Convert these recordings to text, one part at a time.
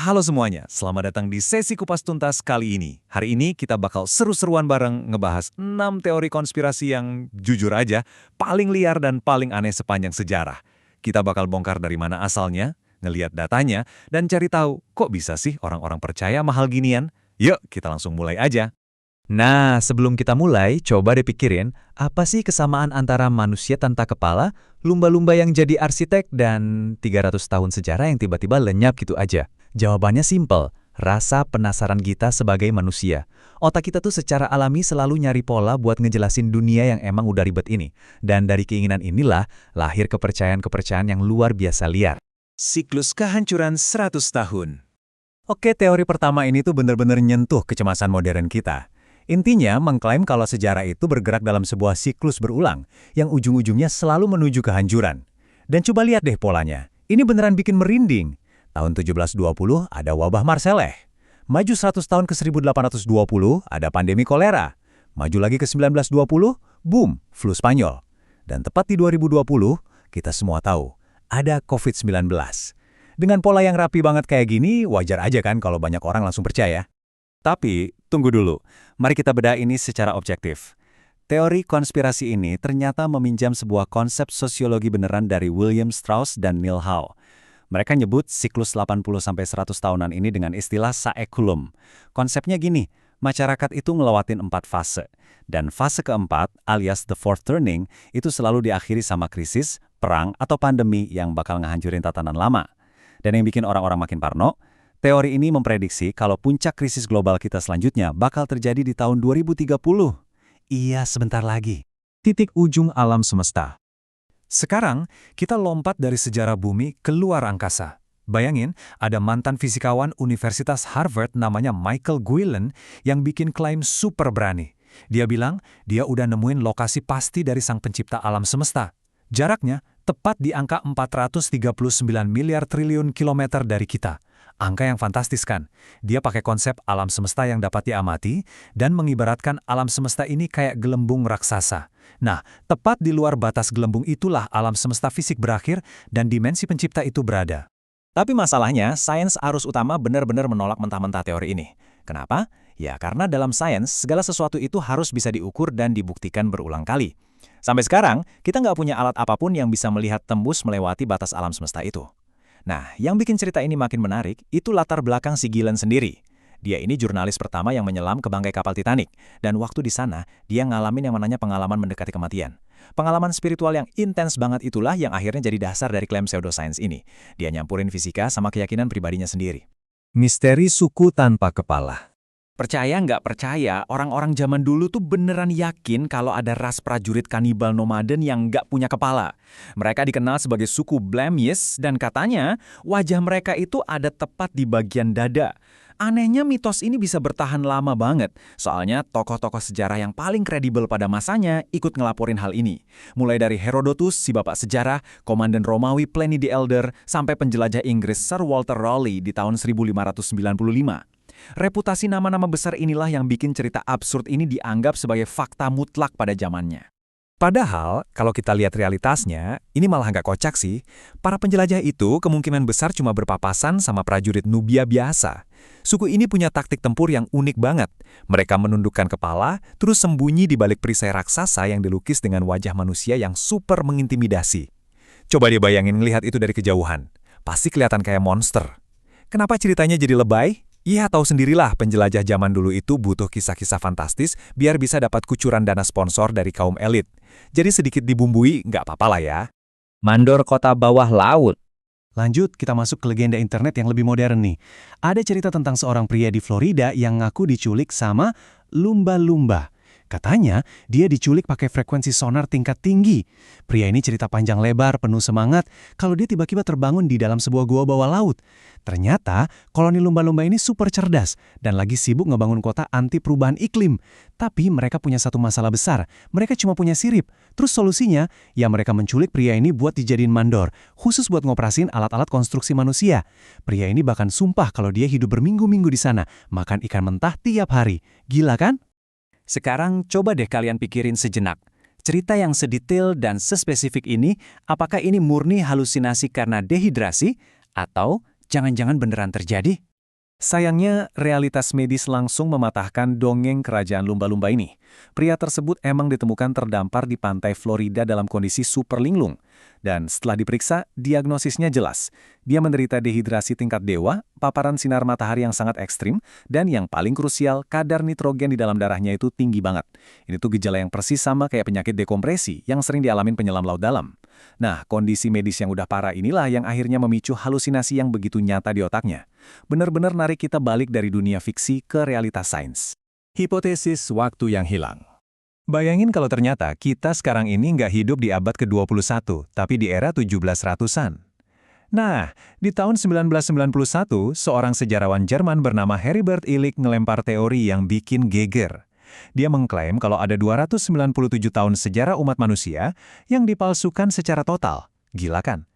Halo semuanya, selamat datang di sesi kupas tuntas kali ini. Hari ini kita bakal seru-seruan bareng ngebahas 6 teori konspirasi yang jujur aja paling liar dan paling aneh sepanjang sejarah. Kita bakal bongkar dari mana asalnya, ngeliat datanya, dan cari tahu kok bisa sih orang-orang percaya sama hal ginian. Yuk, kita langsung mulai aja. Nah, sebelum kita mulai, coba dipikirin, apa sih kesamaan antara manusia tanpa kepala, lumba-lumba yang jadi arsitek, dan 300 tahun sejarah yang tiba-tiba lenyap gitu aja? Jawabannya simpel, rasa penasaran kita sebagai manusia. Otak kita tuh secara alami selalu nyari pola buat ngejelasin dunia yang emang udah ribet ini. Dan dari keinginan inilah, lahir kepercayaan-kepercayaan yang luar biasa liar. Siklus kehancuran 100 tahun. Oke, teori pertama ini tuh bener-bener nyentuh kecemasan modern kita. Intinya, mengklaim kalau sejarah itu bergerak dalam sebuah siklus berulang, yang ujung-ujungnya selalu menuju kehancuran. Dan coba lihat deh polanya, ini beneran bikin merinding. Tahun 1720 ada wabah Marseleh. Maju 100 tahun ke 1820 ada pandemi kolera. Maju lagi ke 1920, boom, flu Spanyol. Dan tepat di 2020, kita semua tahu, ada COVID-19. Dengan pola yang rapi banget kayak gini, wajar aja kan kalau banyak orang langsung percaya. Tapi, tunggu dulu. Mari kita bedah ini secara objektif. Teori konspirasi ini ternyata meminjam sebuah konsep sosiologi beneran dari William Strauss dan Neil Howe. Mereka nyebut siklus 80-100 tahunan ini dengan istilah saeculum. Konsepnya gini, masyarakat itu ngelewatin 4 fase. Dan fase keempat, alias the fourth turning, itu selalu diakhiri sama krisis, perang, atau pandemi yang bakal ngehancurin tatanan lama. Dan yang bikin orang-orang makin parno, teori ini memprediksi kalau puncak krisis global kita selanjutnya bakal terjadi di tahun 2030. Iya, sebentar lagi. Titik ujung alam semesta. Sekarang, kita lompat dari sejarah bumi keluar angkasa. Bayangin, ada mantan fisikawan Universitas Harvard namanya Michael Guillen yang bikin klaim super berani. Dia bilang, dia udah nemuin lokasi pasti dari sang pencipta alam semesta. Jaraknya tepat di angka 439 miliar triliun kilometer dari kita. Angka yang fantastis kan? Dia pakai konsep alam semesta yang dapat diamati dan mengibaratkan alam semesta ini kayak gelembung raksasa. Nah, tepat di luar batas gelembung itulah alam semesta fisik berakhir dan dimensi pencipta itu berada. Tapi masalahnya, sains arus utama benar-benar menolak mentah-mentah teori ini. Kenapa? Ya karena dalam sains, segala sesuatu itu harus bisa diukur dan dibuktikan berulang kali. Sampai sekarang, kita nggak punya alat apapun yang bisa melihat tembus melewati batas alam semesta itu. Nah, yang bikin cerita ini makin menarik, itu latar belakang si Gillen sendiri. Dia ini jurnalis pertama yang menyelam ke bangkai kapal Titanic, dan waktu di sana, dia ngalamin yang namanya pengalaman mendekati kematian. Pengalaman spiritual yang intens banget itulah yang akhirnya jadi dasar dari klaim pseudoscience ini. Dia nyampurin fisika sama keyakinan pribadinya sendiri. Misteri suku tanpa kepala. Percaya nggak percaya, orang-orang zaman dulu tuh beneran yakin kalau ada ras prajurit kanibal nomaden yang nggak punya kepala. Mereka dikenal sebagai suku Blemmyes dan katanya wajah mereka itu ada tepat di bagian dada. Anehnya mitos ini bisa bertahan lama banget, soalnya tokoh-tokoh sejarah yang paling kredibel pada masanya ikut ngelaporin hal ini. Mulai dari Herodotus, si bapak sejarah, komandan Romawi Pliny the Elder, sampai penjelajah Inggris Sir Walter Raleigh di tahun 1595. Reputasi nama-nama besar inilah yang bikin cerita absurd ini dianggap sebagai fakta mutlak pada zamannya. Padahal, kalau kita lihat realitasnya, ini malah nggak kocak sih. Para penjelajah itu kemungkinan besar cuma berpapasan sama prajurit Nubia biasa. Suku ini punya taktik tempur yang unik banget. Mereka menundukkan kepala, terus sembunyi di balik perisai raksasa yang dilukis dengan wajah manusia yang super mengintimidasi. Coba dibayangin ngelihat itu dari kejauhan. Pasti kelihatan kayak monster. Kenapa ceritanya jadi lebay? Ya, tahu sendirilah penjelajah zaman dulu itu butuh kisah-kisah fantastis biar bisa dapat kucuran dana sponsor dari kaum elit. Jadi sedikit dibumbui, nggak apa-apa lah ya. Mandor kota bawah laut. Lanjut, kita masuk ke legenda internet yang lebih modern nih. Ada cerita tentang seorang pria di Florida yang ngaku diculik sama lumba-lumba. Katanya, dia diculik pakai frekuensi sonar tingkat tinggi. Pria ini cerita panjang lebar, penuh semangat, kalau dia tiba-tiba terbangun di dalam sebuah gua bawah laut. Ternyata, koloni lumba-lumba ini super cerdas dan lagi sibuk ngebangun kota anti perubahan iklim. Tapi mereka punya satu masalah besar, mereka cuma punya sirip. Terus solusinya, ya mereka menculik pria ini buat dijadiin mandor, khusus buat ngoperasin alat-alat konstruksi manusia. Pria ini bahkan sumpah kalau dia hidup berminggu-minggu di sana, makan ikan mentah tiap hari. Gila kan? Sekarang coba deh kalian pikirin sejenak. Cerita yang sedetail dan sespesifik ini, apakah ini murni halusinasi karena dehidrasi? Atau jangan-jangan beneran terjadi? Sayangnya, realitas medis langsung mematahkan dongeng kerajaan lumba-lumba ini. Pria tersebut emang ditemukan terdampar di pantai Florida dalam kondisi super linglung. Dan setelah diperiksa, diagnosisnya jelas. Dia menderita dehidrasi tingkat dewa, paparan sinar matahari yang sangat ekstrim, dan yang paling krusial, kadar nitrogen di dalam darahnya itu tinggi banget. Ini tuh gejala yang persis sama kayak penyakit dekompresi yang sering dialamin penyelam laut dalam. Nah, kondisi medis yang udah parah inilah yang akhirnya memicu halusinasi yang begitu nyata di otaknya. Benar-benar narik kita balik dari dunia fiksi ke realitas sains. Hipotesis waktu yang hilang. Bayangin kalau ternyata kita sekarang ini nggak hidup di abad ke-21, tapi di era 1700-an. Nah, di tahun 1991, seorang sejarawan Jerman bernama Heribert Illig ngelempar teori yang bikin geger. Dia mengklaim kalau ada 297 tahun sejarah umat manusia yang dipalsukan secara total. Gila kan?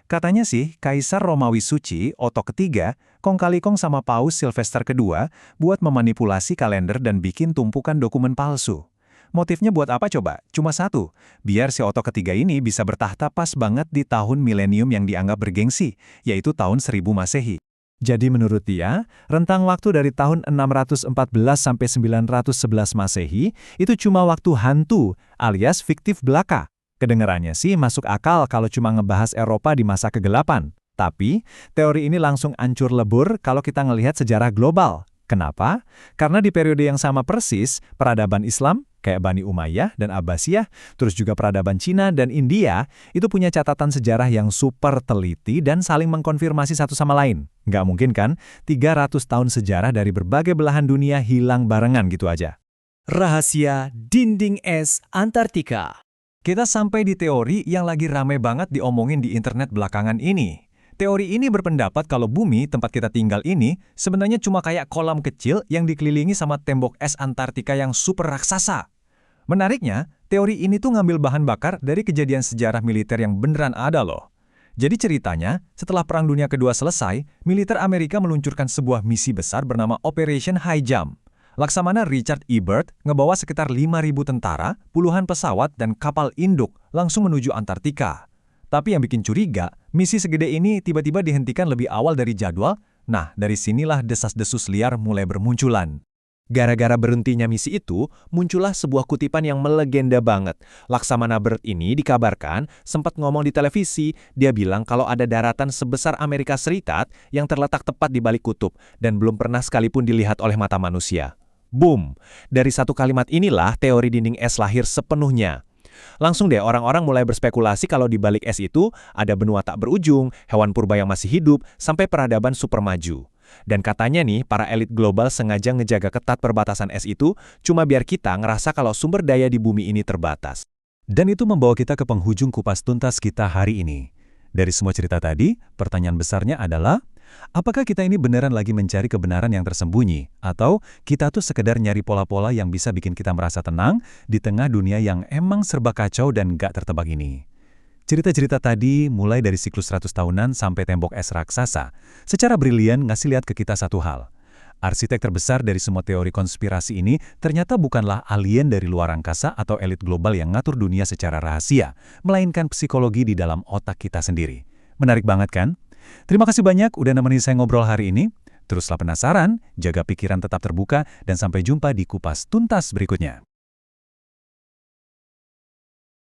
Katanya sih, Kaisar Romawi Suci, Otto III, kong kali kong sama Paus Sylvester II buat memanipulasi kalender dan bikin tumpukan dokumen palsu. Motifnya buat apa coba? Cuma satu, biar si Otto III ini bisa bertahta pas banget di tahun milenium yang dianggap bergengsi, yaitu tahun 1000 Masehi. Jadi menurut dia, rentang waktu dari tahun 614 sampai 911 Masehi itu cuma waktu hantu alias fiktif belaka. Kedengarannya sih masuk akal kalau cuma ngebahas Eropa di masa kegelapan. Tapi, teori ini langsung ancur lebur kalau kita ngelihat sejarah global. Kenapa? Karena di periode yang sama persis, peradaban Islam, kayak Bani Umayyah dan Abbasiyah, terus juga peradaban Cina dan India, itu punya catatan sejarah yang super teliti dan saling mengkonfirmasi satu sama lain. Nggak mungkin kan, 300 tahun sejarah dari berbagai belahan dunia hilang barengan gitu aja. Rahasia dinding es Antartika. Kita sampai di teori yang lagi rame banget diomongin di internet belakangan ini. Teori ini berpendapat kalau bumi, tempat kita tinggal ini, sebenarnya cuma kayak kolam kecil yang dikelilingi sama tembok es Antartika yang super raksasa. Menariknya, teori ini tuh ngambil bahan bakar dari kejadian sejarah militer yang beneran ada loh. Jadi ceritanya, setelah Perang Dunia Kedua selesai, militer Amerika meluncurkan sebuah misi besar bernama Operation High Jump. Laksamana Richard E. Byrd ngebawa sekitar 5.000 tentara, puluhan pesawat, dan kapal induk langsung menuju Antartika. Tapi yang bikin curiga, misi segede ini tiba-tiba dihentikan lebih awal dari jadwal. Nah, dari sinilah desas-desus liar mulai bermunculan. Gara-gara berhentinya misi itu, muncullah sebuah kutipan yang melegenda banget. Laksamana Byrd ini dikabarkan sempat ngomong di televisi, dia bilang kalau ada daratan sebesar Amerika Serikat yang terletak tepat di balik kutub dan belum pernah sekalipun dilihat oleh mata manusia. Boom! Dari satu kalimat inilah teori dinding es lahir sepenuhnya. Langsung deh orang-orang mulai berspekulasi kalau di balik es itu ada benua tak berujung, hewan purba yang masih hidup, sampai peradaban super maju. Dan katanya nih, para elit global sengaja ngejaga ketat perbatasan es itu cuma biar kita ngerasa kalau sumber daya di bumi ini terbatas. Dan itu membawa kita ke penghujung kupas tuntas kita hari ini. Dari semua cerita tadi, pertanyaan besarnya adalah, apakah kita ini beneran lagi mencari kebenaran yang tersembunyi? Atau kita tuh sekedar nyari pola-pola yang bisa bikin kita merasa tenang di tengah dunia yang emang serba kacau dan gak tertebak ini? Cerita-cerita tadi mulai dari siklus 100 tahunan sampai tembok es raksasa, secara brilian ngasih lihat ke kita satu hal. Arsitek terbesar dari semua teori konspirasi ini ternyata bukanlah alien dari luar angkasa atau elit global yang ngatur dunia secara rahasia, melainkan psikologi di dalam otak kita sendiri. Menarik banget kan? Terima kasih banyak udah nemenin saya ngobrol hari ini. Teruslah penasaran, jaga pikiran tetap terbuka, dan sampai jumpa di Kupas Tuntas berikutnya.